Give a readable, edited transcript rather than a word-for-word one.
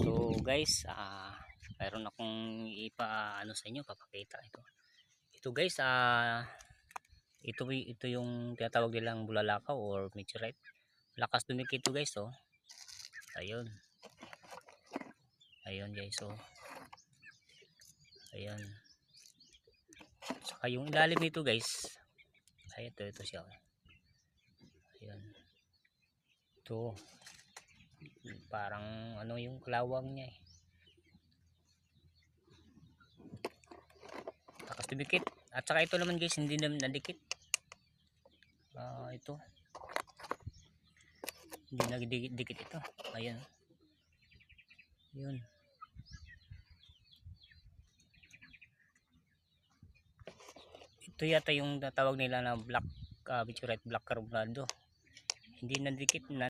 So guys, mayroon akong ipaano sa inyo, papakita ito guys. Ito yung tinatawag nilang bulalakaw or meteorite. Lakas dumikit ito guys. Oh, ayun, ayun guys. Oh, ayun. Saka yung ilalim nito guys, ay ito siya. Ayun, ito parang ano yung kalawang niya eh. Lakas dumikit. At saka ito naman guys, hindi naman nadikit. Ito hindi nagdikit ito. Ayun, yun. Ito yata yung natawag nila na black meteorite, black carbonado. Hindi nadikit na